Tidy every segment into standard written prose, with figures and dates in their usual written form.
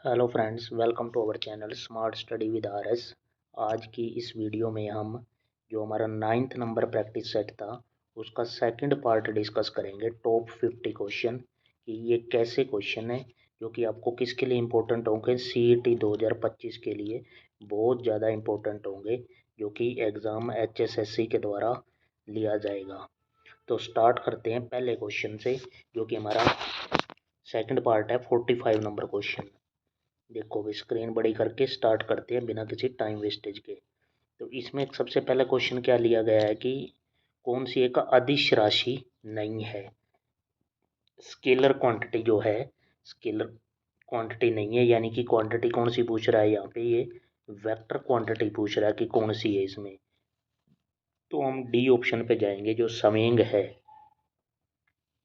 Hello friends, welcome to our channel smart study with R S. आज की इस video में हम जो हमारा 9th नंबर प्रैक्टिस सेट था उसका सेकंड पार्ट डिस्कस करेंगे। टॉप 50 क्वेश्चन कि ये कैसे क्वेश्चन है जो कि आपको किसके लिए इम्पोर्टेंट होंगे, CET 2025 के लिए बहुत ज़्यादा इम्पोर्टेंट होंगे, जो कि एग्ज़ाम HSSC के द्वारा लिया जाएगा। तो स्टार्ट करते हैं पहले क्वेश्चन से, जो कि हमारा सेकंड पार्ट है। 45 नंबर क्वेश्चन देखो, भी स्क्रीन बड़ी करके स्टार्ट करते हैं बिना किसी टाइम वेस्टेज के। तो इसमें सबसे पहला क्वेश्चन क्या लिया गया है कि कौन सी एक अदिश राशि नहीं है। स्केलर क्वांटिटी जो है, स्केलर क्वांटिटी नहीं है, यानी कि क्वांटिटी कौन सी पूछ रहा है यहाँ पे, ये वेक्टर क्वांटिटी पूछ रहा है कि कौन सी है इसमें। तो हम डी ऑप्शन पे जाएंगे, जो संवेग है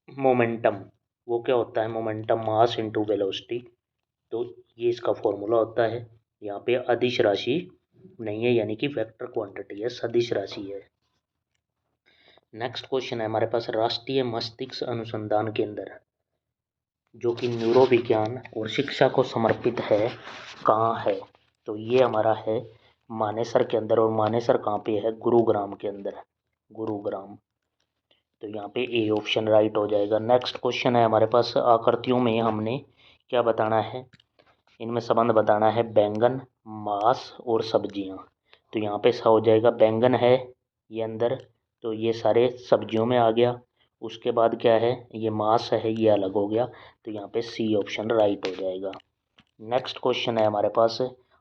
मोमेंटम। वो क्या होता है, मोमेंटम मास इनटू वेलोसिटी। तो ये इसका फॉर्मूला होता है। यहाँ पे अदिश राशि नहीं है, यानी कि वेक्टर क्वांटिटी है, सदिश राशि है। नेक्स्ट क्वेश्चन है हमारे पास, राष्ट्रीय मस्तिष्क अनुसंधान केंद्र जो कि न्यूरोविज्ञान और शिक्षा को समर्पित है, कहाँ है। तो ये हमारा है मानेसर के अंदर, और मानेसर कहाँ पे है, गुरुग्राम के अंदर, गुरुग्राम। तो यहाँ पे ए ऑप्शन राइट हो जाएगा। नेक्स्ट क्वेश्चन है हमारे पास, आकृतियों में हमने क्या बताना है, इनमें संबंध बताना है बैंगन, मांस और सब्जियां। तो यहाँ पे हो जाएगा बैंगन है ये अंदर, तो ये सारे सब्जियों में आ गया। उसके बाद क्या है, ये मांस है, ये अलग हो गया। तो यहाँ पे सी ऑप्शन राइट हो जाएगा। नेक्स्ट क्वेश्चन है हमारे पास,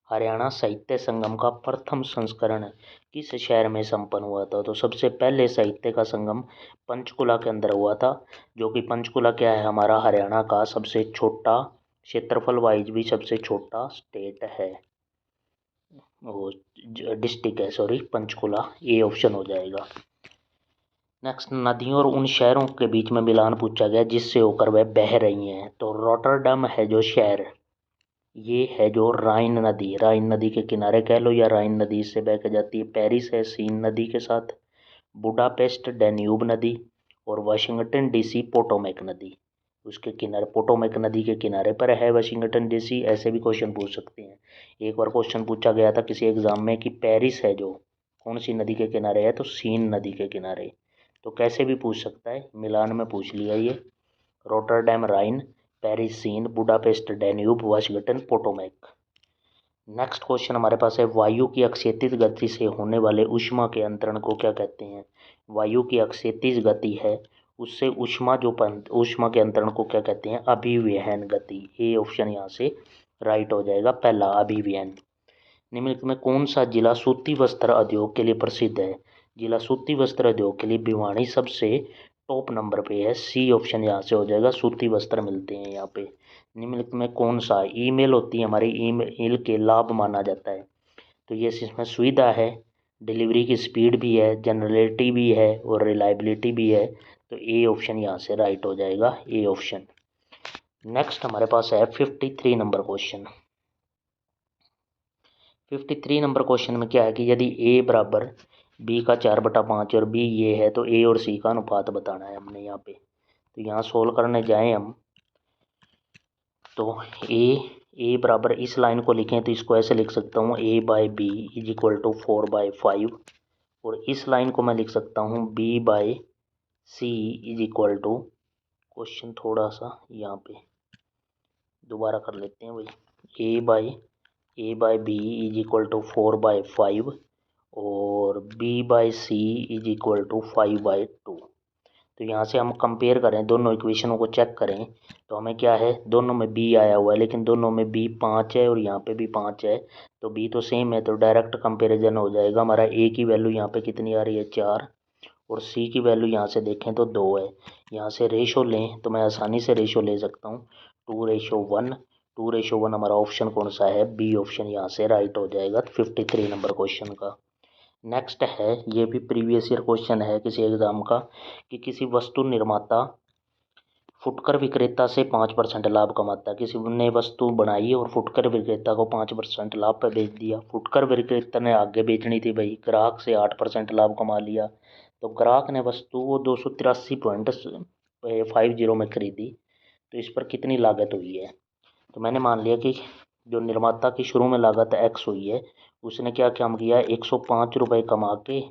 हरियाणा साहित्य संगम का प्रथम संस्करण किस शहर में संपन्न हुआ था। तो सबसे पहले साहित्य का संगम पंचकुला के अंदर हुआ था, जो कि पंचकुला क्या है, हमारा हरियाणा का सबसे छोटा, क्षेत्रफल वाइज भी सबसे छोटा स्टेट है, वो डिस्ट्रिक्ट है, सॉरी, पंचकुला। ए ऑप्शन हो जाएगा। नेक्स्ट, नदियों और उन शहरों के बीच में मिलान पूछा गया जिससे होकर वह बह रही हैं। तो रॉटरडम है जो शहर, ये है जो राइन नदी, राइन नदी के किनारे कह लो, या राइन नदी इससे बह के जाती है। पेरिस है सीन नदी के साथ, बुडापेस्ट डैन्यूब नदी, और वाशिंगटन डीसी पोटोमैक नदी उसके किनारे, पोटोमैक नदी के किनारे पर है वाशिंगटन डीसी। ऐसे भी क्वेश्चन पूछ सकते हैं। एक बार क्वेश्चन पूछा गया था किसी एग्जाम में कि पेरिस है जो कौन सी नदी के किनारे है, तो सीन नदी के किनारे। तो कैसे भी पूछ सकता है, मिलान में पूछ लिया ये। Rotterdam Rhine, Paris Seine, Budapest Danube, Washington Potomac. Next question हमारे पास है, वायु की अक्षैतिज गति से होने वाले ऊष्मा के अंतरण को क्या कहते हैं। वायु की अक्षैतिज गति है, उससे ऊष्मा के अंतरण को क्या कहते हैं, अभिवहन गति। ए ऑप्शन यहाँ से राइट हो जाएगा, पहला अभिवहन। निम्नलिखित में कौन सा जिला सूती वस्त्र उद्योग के लिए प्रसिद्ध है। जिला सूती वस्त्र उद्योग के लिए भिवानी सबसे टॉप नंबर पे है। सी ऑप्शन यहाँ से हो जाएगा, सूती वस्त्र मिलते हैं यहाँ पे। निम्नलिखित में कौन सा ईमेल होती है, हमारी ईमेल के लाभ माना जाता है। तो ये इसमें सुविधा है, डिलीवरी की स्पीड भी है, जनरलिटी भी है, और रिलायबिलिटी भी है। तो ए ऑप्शन यहाँ से राइट हो जाएगा, ए ऑप्शन। नेक्स्ट हमारे पास है 53 नंबर क्वेश्चन। 53 नंबर क्वेश्चन में क्या है कि यदि ए बराबर बी का 4/5 और बी ये है, तो ए और सी का अनुपात बताना है हमने यहाँ पे। तो यहाँ सोल्व करने जाएं हम, तो ए बराबर, इस लाइन को लिखें तो इसको ऐसे लिख सकता हूँ, A/B इज इक्वल टू 4/5। और इस लाइन को मैं लिख सकता हूँ B/C is equal to, question थोड़ा सा यहाँ पे दोबारा कर लेते हैं भाई, A/B इज इक्वल टू 4/5 और B/C इज इक्वल टू 5/2। तो यहाँ से हम कंपेयर करें, दोनों इक्वेशनों को चेक करें, तो हमें क्या है, दोनों में B आया हुआ है, लेकिन दोनों में B 5 है और यहाँ पे भी 5 है। तो B तो सेम है, तो डायरेक्ट कंपेरिजन हो जाएगा। हमारा A की वैल्यू यहाँ पे कितनी आ रही है, 4, और C की वैल्यू यहाँ से देखें तो 2 है। यहाँ से रेशो लें तो मैं आसानी से रेशो ले सकता हूँ, 2:1। 2:1 हमारा ऑप्शन कौन सा है, बी ऑप्शन यहाँ से राइट हो जाएगा 53 नंबर क्वेश्चन का। नेक्स्ट है, ये भी प्रीवियस ईयर क्वेश्चन है किसी एग्जाम का, कि किसी वस्तु निर्माता फुटकर विक्रेता से 5% लाभ कमाता है। किसी ने वस्तु बनाई और फुटकर विक्रेता को 5% लाभ पर बेच दिया। फुटकर विक्रेता ने आगे बेचनी थी भाई, ग्राहक से 8% लाभ कमा लिया। तो ग्राहक ने वस्तु वो 283.50 में खरीदी, तो इस पर कितनी लागत हुई है। तो मैंने मान लिया कि जो निर्माता की शुरू में लागत एक्स हुई है, उसने क्या काम किया, 105 रुपये कमा के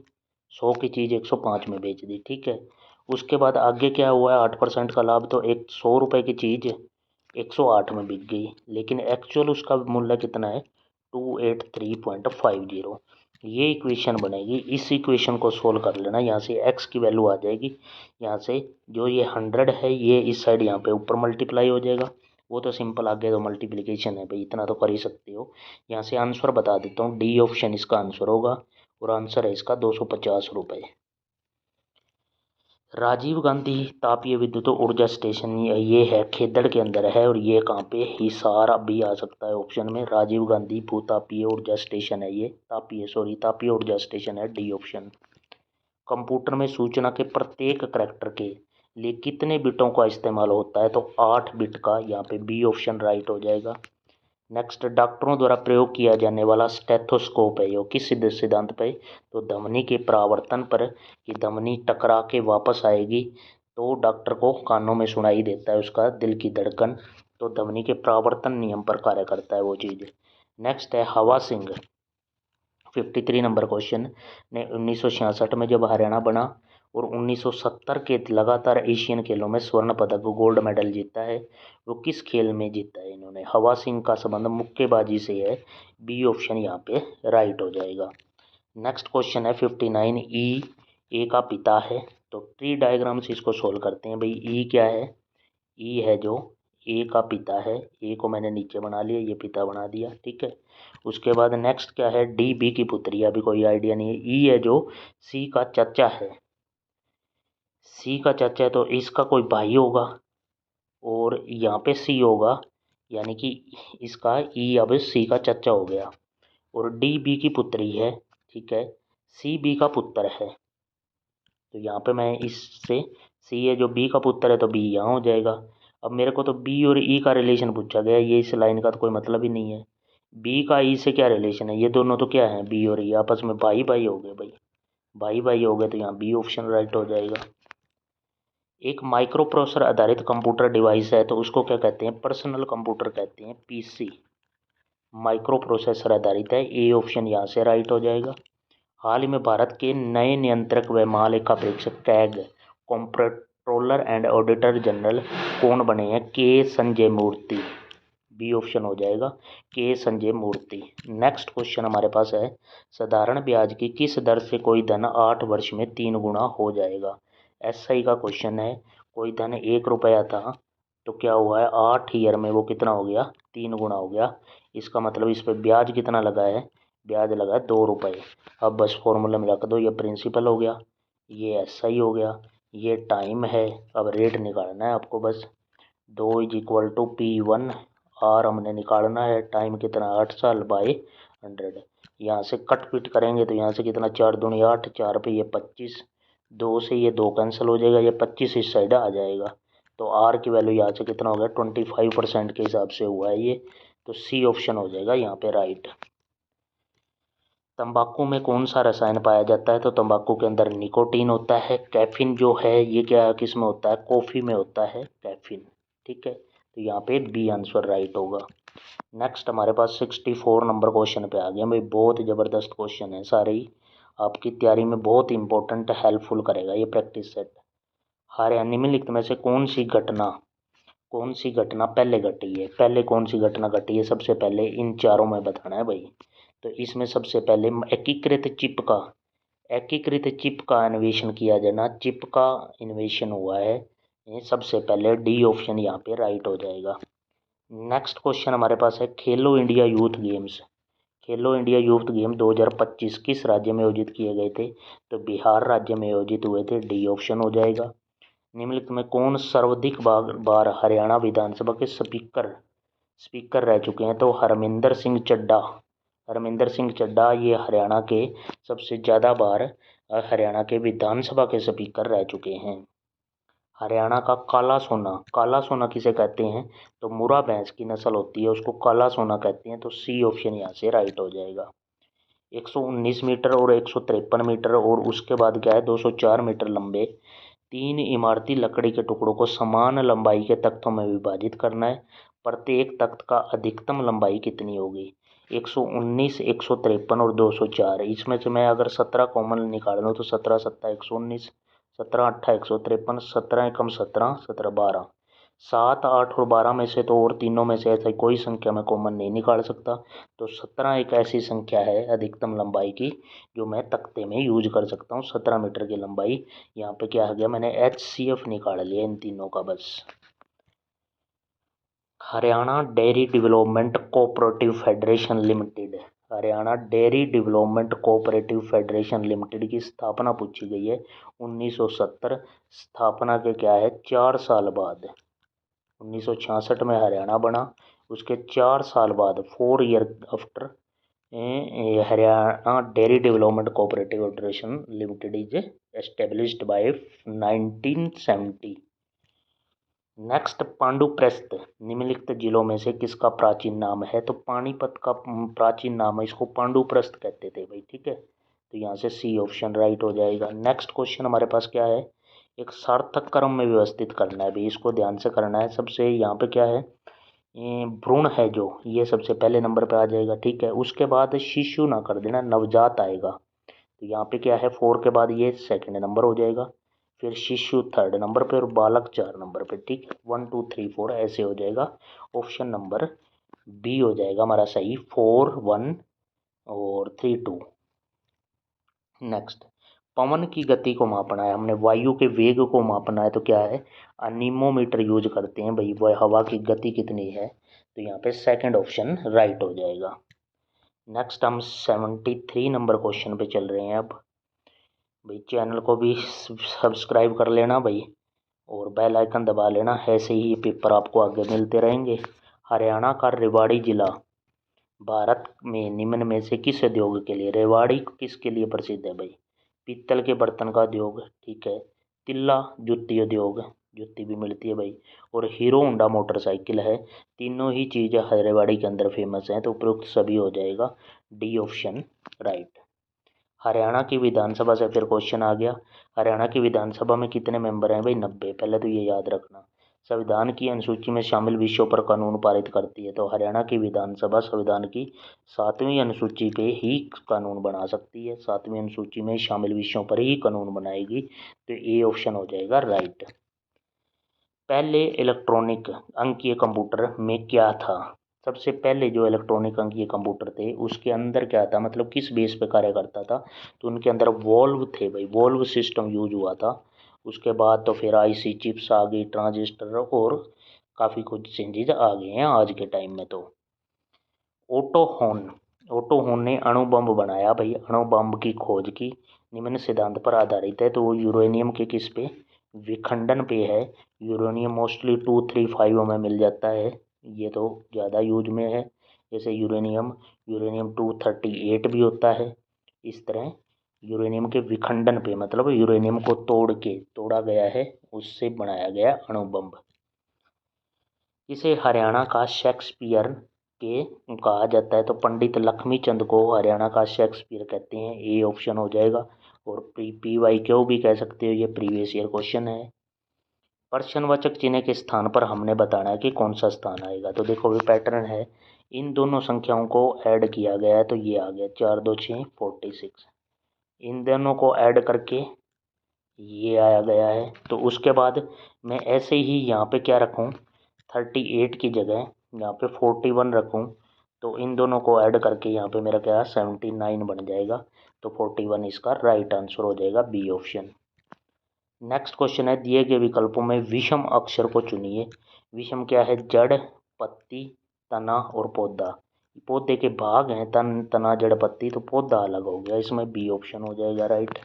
100 की चीज़ 105 में बेच दी। ठीक है, उसके बाद आगे क्या हुआ है, 8% का लाभ, तो 100 रुपये की चीज़ 108 में बिक गई, लेकिन एक्चुअल उसका मूल्य कितना है, 283.50। ये इक्वेशन बनेगी, इस इक्वेशन को सोल्व कर लेना, यहाँ से एक्स की वैल्यू आ जाएगी, यहाँ से जो ये 100 है ये इस साइड यहाँ पे ऊपर मल्टीप्लाई हो जाएगा, वो तो सिंपल, आगे तो मल्टीप्लिकेशन है भाई, इतना तो कर ही सकते हो। यहाँ से आंसर बता देता हूँ, डी ऑप्शन इसका आंसर होगा, और आंसर है इसका 250 रुपये। राजीव गांधी तापीय विद्युत ऊर्जा स्टेशन ये है खेदड़ के अंदर है, और ये कहाँ पे, हिसार भी आ सकता है ऑप्शन में। राजीव गांधी भूतापीय ऊर्जा स्टेशन है ये, तापीय ऊर्जा स्टेशन है, डी ऑप्शन। कंप्यूटर में सूचना के प्रत्येक करैक्टर के लिए कितने बिटों का इस्तेमाल होता है, तो 8 बिट का, यहाँ पे बी ऑप्शन राइट हो जाएगा। नेक्स्ट, डॉक्टरों द्वारा प्रयोग किया जाने वाला स्टेथोस्कोप है, यो किस सिद्धांत पे, तो ध्वनि के परावर्तन पर, कि ध्वनि टकरा के वापस आएगी तो डॉक्टर को कानों में सुनाई देता है उसका दिल की धड़कन, तो ध्वनि के परावर्तन नियम पर कार्य करता है वो चीज़। नेक्स्ट है हवा सिंह, 53 नंबर क्वेश्चन ने 1966 में जब हरियाणा बना और 1970 के लगातार एशियन खेलों में स्वर्ण पदक गोल्ड मेडल जीता है, वो किस खेल में जीता है इन्होंने। हवा सिंह का संबंध मुक्केबाजी से है, बी ऑप्शन यहाँ पे राइट हो जाएगा। नेक्स्ट क्वेश्चन है 59, ई ए का पिता है, तो ट्री डायग्राम से इसको सोल्व करते हैं भाई। ई क्या है, ई है जो ए का पिता है, ए को मैंने नीचे बना लिया, ये पिता बना दिया। ठीक है, उसके बाद नेक्स्ट क्या है, डी बी की पुत्री, अभी कोई आइडिया नहीं है। ई है जो सी का चाचा है, सी का चाचा है तो इसका कोई भाई होगा, और यहाँ पे सी होगा, यानी कि इसका ई अब सी का चाचा हो गया, और डी बी की पुत्री है। ठीक है, सी बी का पुत्र है, तो यहाँ पे मैं इससे, सी है जो बी का पुत्र है तो बी यहाँ हो जाएगा। अब मेरे को तो बी और ई का रिलेशन पूछा गया, ये इस लाइन का तो कोई मतलब ही नहीं है। बी का ई से क्या रिलेशन है, ये दोनों तो क्या है, बी और ई आपस में भाई भाई हो गए भाई, भाई भाई हो गए, तो यहाँ बी ऑप्शन राइट हो जाएगा। एक माइक्रो प्रोसेसर आधारित कंप्यूटर डिवाइस है, तो उसको क्या कहते हैं, पर्सनल कंप्यूटर कहते हैं, पीसी। माइक्रो प्रोसेसर आधारित है, ए ऑप्शन यहाँ से राइट हो जाएगा। हाल ही में भारत के नए नियंत्रक व महालेखा परीक्षक CAG controller and auditor general कौन बने हैं, के संजय मूर्ति, बी ऑप्शन हो जाएगा, के संजय मूर्ति। नेक्स्ट क्वेश्चन हमारे पास है, साधारण ब्याज की किस दर से कोई धन 8 वर्ष में 3 गुना हो जाएगा। एसआई का क्वेश्चन है, कोई धन 1 रुपया था तो क्या हुआ है, 8 ईयर में वो कितना हो गया, 3 गुना हो गया। इसका मतलब इस पर ब्याज कितना लगा है, ब्याज लगा है 2 रुपये। अब बस फॉर्मूला में रख दो, ये प्रिंसिपल हो गया, ये एसआई हो गया, ये टाइम है। अब रेट निकालना है आपको, बस 2 is equal to P1, are हमने निकालना है, टाइम कितना, 8 साल बाई 100। यहाँ से कट पिट करेंगे तो यहाँ से कितना, 4 दूनी 8, 4 पे ये 25, 2 से ये 2 कैंसिल हो जाएगा, ये 25 इस साइड आ जाएगा, तो आर की वैल्यू यहाँ से कितना हो गया, 25% के हिसाब से हुआ है ये, तो सी ऑप्शन हो जाएगा यहाँ पे राइट। तंबाकू में कौन सा रसायन पाया जाता है, तो तंबाकू के अंदर निकोटीन होता है। कैफीन जो है ये क्या किस में होता है, कॉफ़ी में होता है कैफीन। ठीक है, तो यहाँ पे बी आंसर राइट होगा। नेक्स्ट हमारे पास 64 नंबर क्वेश्चन पे आ गया भाई, बहुत ज़बरदस्त क्वेश्चन है, सारे ही आपकी तैयारी में बहुत इंपॉर्टेंट हेल्पफुल करेगा ये प्रैक्टिस सेट। हरियाणा निम्नलिखित में से कौन सी घटना पहले घटी है, पहले कौन सी घटना घटी है, सबसे पहले इन चारों में बताना है भाई। तो इसमें सबसे पहले एकीकृत चिप का अन्वेषण किया जाना, चिप का इन्वेशन हुआ है, ये सबसे पहले डी ऑप्शन यहाँ पे राइट हो जाएगा। नेक्स्ट क्वेश्चन हमारे पास है, खेलो इंडिया यूथ गेम 2025 किस राज्य में आयोजित किए गए थे, तो बिहार राज्य में आयोजित हुए थे, डी ऑप्शन हो जाएगा। निम्नलिखित में कौन सर्वाधिक बार हरियाणा विधानसभा के स्पीकर रह चुके हैं, तो हरमिंदर सिंह चड्डा ये हरियाणा के सबसे ज़्यादा बार हरियाणा के विधानसभा के स्पीकर रह चुके हैं। हरियाणा का काला सोना किसे कहते हैं, तो मुर्रा भैंस की नस्ल होती है उसको काला सोना कहते हैं, तो सी ऑप्शन यहाँ से राइट हो जाएगा। 119 मीटर और 153 मीटर और उसके बाद क्या है 204 मीटर लंबे 3 इमारती लकड़ी के टुकड़ों को समान लंबाई के तख्तों में विभाजित करना है, प्रत्येक तख्त का अधिकतम लंबाई कितनी होगी? 119, 153 और 204। इसमें से मैं अगर 17 कॉमन निकाल लूँ तो 17 सत्ता 119, 17 अट्ठा 153, 17 एकम 17, 17 12। 7, 8 और 12 में से तो और तीनों में से ऐसा कोई संख्या मैं कॉमन नहीं निकाल सकता। तो 17 एक ऐसी संख्या है अधिकतम लंबाई की जो मैं तख्ते में यूज कर सकता हूँ। 17 मीटर की लंबाई। यहाँ पे क्या आ गया, मैंने HCF निकाल लिया इन तीनों का बस। Haryana dairy development cooperative federation limited, Haryana dairy development cooperative federation limited की स्थापना पूछी गई है 1970। स्थापना के क्या है 4 साल बाद 1966 में हरियाणा बना, उसके 4 साल बाद 4 year after Haryana dairy development cooperative federation limited is established by 1970। Next, पांडुप्रस्थ निम्नलिखित जिलों में से किसका प्राचीन नाम है? तो पानीपत का प्राचीन नाम है, इसको पांडुप्रस्थ कहते थे भाई, ठीक है। तो यहाँ से सी ऑप्शन राइट हो जाएगा। नेक्स्ट क्वेश्चन हमारे पास क्या है, एक सार्थक क्रम में व्यवस्थित करना है भाई, इसको ध्यान से करना है। सबसे यहाँ पे क्या है, भ्रूण है जो, ये सबसे पहले नंबर पे आ जाएगा, ठीक है। उसके बाद शिशु ना कर देना, नवजात आएगा। तो यहाँ पे क्या है 4 के बाद ये सेकंड नंबर हो जाएगा, फिर शिशु थर्ड नंबर पे और बालक 4 नंबर पे, ठीक है। 1 2 3 4 ऐसे हो जाएगा। ऑप्शन नंबर बी हो जाएगा हमारा सही, 4 1 और 3 2। नेक्स्ट, पवन की गति को मापना है, हमने वायु के वेग को मापना है, तो क्या है अनीमोमीटर यूज करते हैं भाई, वह हवा की गति कितनी है। तो यहाँ पे सेकंड ऑप्शन राइट हो जाएगा। नेक्स्ट हम 73 नंबर क्वेश्चन पे चल रहे हैं अब भाई। चैनल को भी सब्सक्राइब कर लेना भाई और बेल आइकन दबा लेना, ऐसे ही ये पेपर आपको आगे मिलते रहेंगे। हरियाणा का रेवाड़ी जिला भारत में निम्न में से किस उद्योग के लिए, रेवाड़ी किसके लिए प्रसिद्ध है भाई? पीतल के बर्तन का उद्योग, ठीक है। तिल्ला जूती उद्योग, जूती भी मिलती है भाई। और हीरो होंडा मोटरसाइकिल है। तीनों ही चीज़ें रेवाड़ी के अंदर फेमस हैं, तो उपरोक्त सभी हो जाएगा, डी ऑप्शन राइट। हरियाणा की विधानसभा से फिर क्वेश्चन आ गया, हरियाणा की विधानसभा में कितने मेंबर हैं भाई? 90। पहले तो ये याद रखना। संविधान की अनुसूची में शामिल विषयों पर कानून पारित करती है, तो हरियाणा की विधानसभा संविधान की 7वीं अनुसूची पे ही कानून बना सकती है, 7वीं अनुसूची में शामिल विषयों पर ही कानून बनाएगी। तो ए ऑप्शन हो जाएगा राइट। पहले इलेक्ट्रॉनिक अंकीय कंप्यूटर में क्या था? सबसे पहले जो इलेक्ट्रॉनिक अंकीय कंप्यूटर थे उसके अंदर क्या था, मतलब किस बेस पे कार्य करता था? तो उनके अंदर वॉल्व थे भाई, वॉल्व सिस्टम यूज हुआ था। उसके बाद तो फिर आईसी चिप्स आ गई, ट्रांजिस्टर और काफ़ी कुछ चेंजेज आ गए हैं आज के टाइम में। तो ओटो हॉर्न, ओटो हॉर्न ने अणु बम बनाया भाई, अणु बम की खोज की निम्न सिद्धांत पर आधारित है, तो वो यूरेनियम के किस पे, विखंडन पे है। यूरेनियम मोस्टली 235 में मिल जाता है, ये तो ज़्यादा यूज में है। जैसे यूरेनियम, यूरेनियम 238 भी होता है। इस तरह यूरेनियम के विखंडन पे, मतलब यूरेनियम को तोड़ के तोड़ा गया है, उससे बनाया गया अणु बम। इसे हरियाणा का शेक्सपियर के कहा जाता है, तो पंडित लक्ष्मी चंद को हरियाणा का शेक्सपियर कहते हैं, ए ऑप्शन हो जाएगा। और PY क्यों भी कह सकते हो, ये प्रीवियस ईयर क्वेश्चन है। प्रश्नवाचक चिन्ह के स्थान पर हमने बताना है कि कौन सा स्थान आएगा। तो देखो ये पैटर्न है, इन दोनों संख्याओं को ऐड किया गया है, तो ये आ गया 4 2 6 46। इन दोनों को ऐड करके ये आया गया है। तो उसके बाद मैं ऐसे ही यहाँ पे क्या रखूँ, 38 की जगह यहाँ पे 41 रखूँ, तो इन दोनों को ऐड करके यहाँ पे मेरा क्या 79 बन जाएगा। तो 41 इसका राइट आंसर हो जाएगा, बी ऑप्शन। नेक्स्ट क्वेश्चन है, दिए गए विकल्पों में विषम अक्षर को चुनिए। विषम क्या है, जड़, पत्ती, तना और पौधा। पौधे के भाग हैं तन, तना, जड़, पत्ती, तो पौधा अलग हो गया, इसमें बी ऑप्शन हो जाएगा राइट।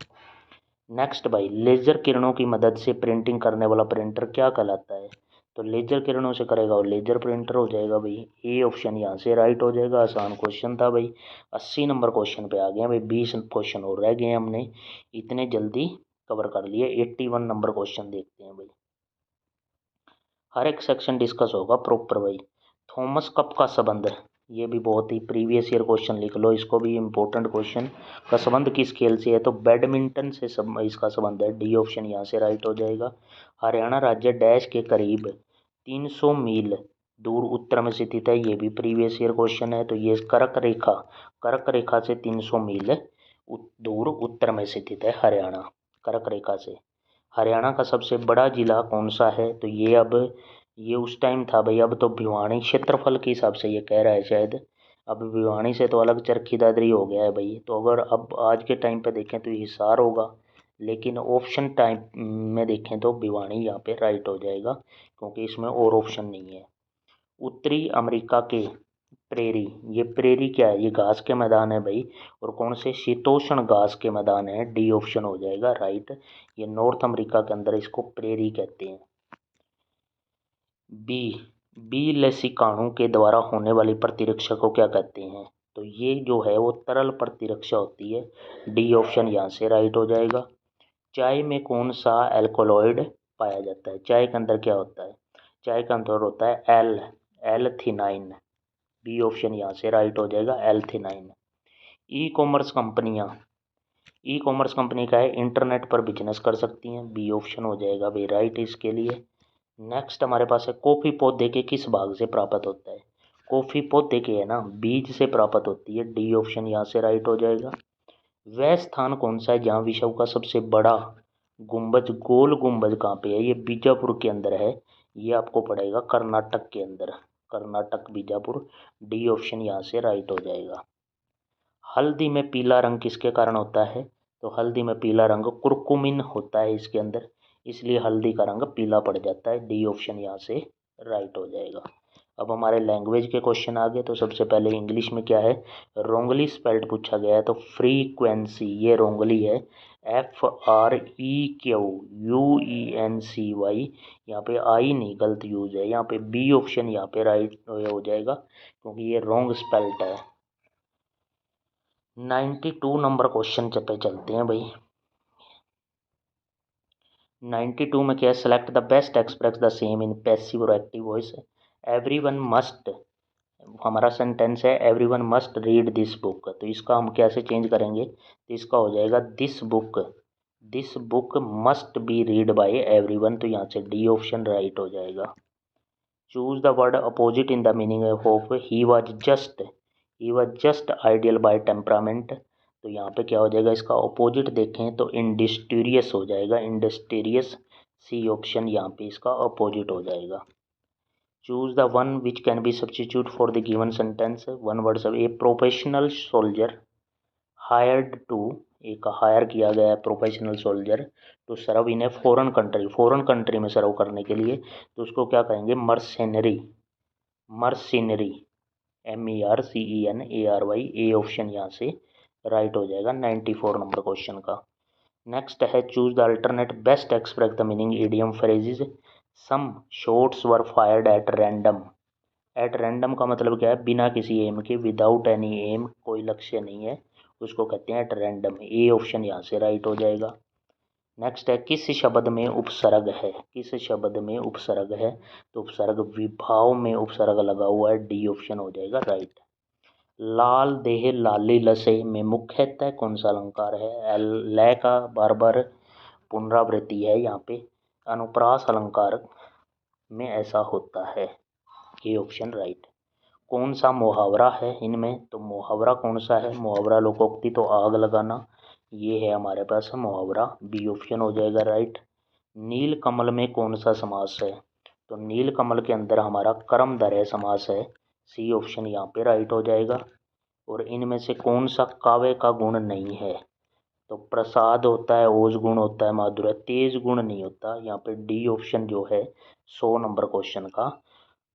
नेक्स्ट भाई, लेजर किरणों की मदद से प्रिंटिंग करने वाला प्रिंटर क्या कहलाता है? तो लेजर किरणों से करेगा और लेजर प्रिंटर हो जाएगा भाई, ए ऑप्शन यहाँ से राइट हो जाएगा। आसान क्वेश्चन था भाई। 80 नंबर क्वेश्चन पे आ गए भाई, 20 क्वेश्चन और रह गए, हमने इतने जल्दी कवर कर लिए। 81 नंबर क्वेश्चन देखते हैं भाई, हर एक सेक्शन डिस्कस होगा प्रॉपर भाई। थॉमस कप का संबंध, ये भी बहुत ही प्रीवियस ईयर क्वेश्चन लिख लो, इसको भी इम्पोर्टेंट क्वेश्चन। का संबंध किस खेल से है? तो बैडमिंटन से इसका संबंध है, डी ऑप्शन यहाँ से राइट हो जाएगा। हरियाणा राज्य डैश के करीब 300 मील दूर उत्तर में स्थित है, ये भी प्रीवियस ईयर क्वेश्चन है। तो ये कर्क रेखा से 300 मील दूर उत्तर में स्थित है हरियाणा। कर्क रेखा से हरियाणा का सबसे बड़ा जिला कौन सा है? तो ये उस टाइम था भाई, अब तो भिवानी क्षेत्रफल के हिसाब से ये कह रहा है शायद। अब भिवानी से तो अलग चरखी दादरी हो गया है भाई। तो अगर अब आज के टाइम पे देखें तो हिसार होगा, लेकिन ऑप्शन टाइम में देखें तो भिवानी यहाँ पे राइट हो जाएगा, क्योंकि इसमें और ऑप्शन नहीं है। उत्तरी अमेरिका के प्रेरी, ये प्रेरी क्या है? ये घास के मैदान है भाई। और कौन से? शीतोष्ण घास के मैदान है। डी ऑप्शन हो जाएगा राइट। ये नॉर्थ अमेरिका के अंदर इसको प्रेरी कहते हैं। बी लसिकाणु के द्वारा होने वाली प्रतिरक्षा को क्या कहते हैं? तो ये जो है वो तरल प्रतिरक्षा होती है। डी ऑप्शन यहाँ से राइट हो जाएगा। चाय में कौन सा एल्कोलॉइड पाया जाता है? चाय के अंदर क्या होता है? चाय के अंदर होता है एल्थिनाइन। बी ऑप्शन यहाँ से राइट हो जाएगा, एल्थिनाइन। ई कॉमर्स कंपनी का है, इंटरनेट पर बिजनेस कर सकती हैं। बी ऑप्शन हो जाएगा भाई राइट इसके लिए। नेक्स्ट हमारे पास है, कॉफ़ी पौधे के किस भाग से प्राप्त होता है? कॉफ़ी पौधे के है ना, बीज से प्राप्त होती है। डी ऑप्शन यहाँ से राइट हो जाएगा। वह स्थान कौन सा है जहाँ विश्व का सबसे बड़ा गोल गुंबज कहाँ पे है? ये बीजापुर के अंदर है। ये आपको पड़ेगा कर्नाटक के अंदर, कर्नाटक बीजापुर। डी ऑप्शन यहाँ से राइट हो जाएगा। हल्दी में पीला रंग किसके कारण होता है? तो हल्दी में पीला रंग कुरकुमिन होता है इसके अंदर, इसलिए हल्दी का रंग पीला पड़ जाता है। डी ऑप्शन यहाँ से राइट हो जाएगा। अब हमारे लैंग्वेज के क्वेश्चन आ गए। तो सबसे पहले इंग्लिश में क्या है? रोंगली स्पेल्ड पूछा गया है। तो फ्रीक्वेंसी, ये रोंगली है, FREQUENCY। यहाँ पे आई नहीं, गलत यूज है यहाँ पे। बी ऑप्शन यहाँ पे राइट हो जाएगा, क्योंकि ये रॉन्ग स्पेल्ड है। 92 नंबर क्वेश्चन पे चलते हैं भाई। 92 में क्या है? Select the best express the same in passive और एक्टिव वॉइस। एवरीवन मस्ट, हमारा सेंटेंस है everyone must read this book. तो इसका हम कैसे चेंज करेंगे? तो इसका हो जाएगा this book must be read by everyone. तो यहाँ से डी ऑप्शन राइट हो जाएगा। Choose the word opposite in the meaning of he was just ideal by temperament. तो यहाँ पे क्या हो जाएगा? इसका अपोजिट देखें तो इंडस्ट्रियस हो जाएगा, इंडस्ट्रियस। सी ऑप्शन यहाँ पे इसका अपोजिट हो जाएगा। Choose the one which can be substitute for the given sentence. One word sub, a professional soldier hired to, एक हायर किया गया है professional soldier to serve in a foreign country में सर्व करने के लिए। तो उसको क्या कहेंगे? Mercenary MERCENARY। ए ऑप्शन यहाँ से राइट हो जाएगा 94 नंबर क्वेश्चन का। नेक्स्ट है, choose the alternate best express the meaning idiom phrases. Some shots were fired at random. At random का मतलब क्या है? बिना किसी एम के, विदाउट एनी एम, कोई लक्ष्य नहीं है, उसको कहते हैं एट रैंडम। ए ऑप्शन यहाँ से राइट हो जाएगा। नेक्स्ट है, किस शब्द में उपसर्ग है? किस शब्द में उपसर्ग है? तो उपसर्ग विभाव में उपसर्ग लगा हुआ है। डी ऑप्शन हो जाएगा राइट। लाल देह लाली लसे में मुख्यतः कौन सा अलंकार है? लय का बार बार पुनरावृत्ति है यहाँ पे। अनुप्रास अलंकार में ऐसा होता है। A option right. कौन सा मुहावरा है इनमें? तो मुहावरा कौन सा है? मुहावरा लोकोक्ति तो आग लगाना, ये है हमारे पास मुहावरा। बी ऑप्शन हो जाएगा राइट। नील कमल में कौन सा समास है? तो नील कमल के अंदर हमारा कर्मधारय समास है। सी ऑप्शन यहाँ पे राइट हो जाएगा। और इनमें से कौन सा काव्य का गुण नहीं है? तो प्रसाद होता है, ओज गुण होता है, माधुर्य, तेज गुण नहीं होता। यहाँ पे डी ऑप्शन जो है 100 नंबर क्वेश्चन का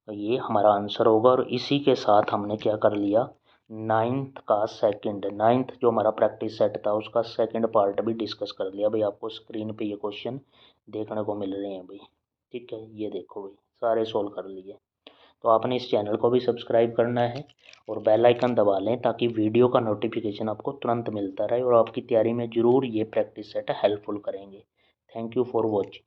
ये हमारा आंसर होगा। और इसी के साथ हमने क्या कर लिया? नाइन्थ जो हमारा प्रैक्टिस सेट था उसका सेकंड पार्ट भी डिस्कस कर लिया भाई। आपको स्क्रीन पे ये क्वेश्चन देखने को मिल रहे हैं भाई, ठीक है। ये देखो भाई, सारे सोल्व कर लिए। तो आपने इस चैनल को भी सब्सक्राइब करना है और बेल आइकन दबा लें, ताकि वीडियो का नोटिफिकेशन आपको तुरंत मिलता रहे और आपकी तैयारी में ज़रूर ये प्रैक्टिस सेट हेल्पफुल करेंगे। Thank you for watching.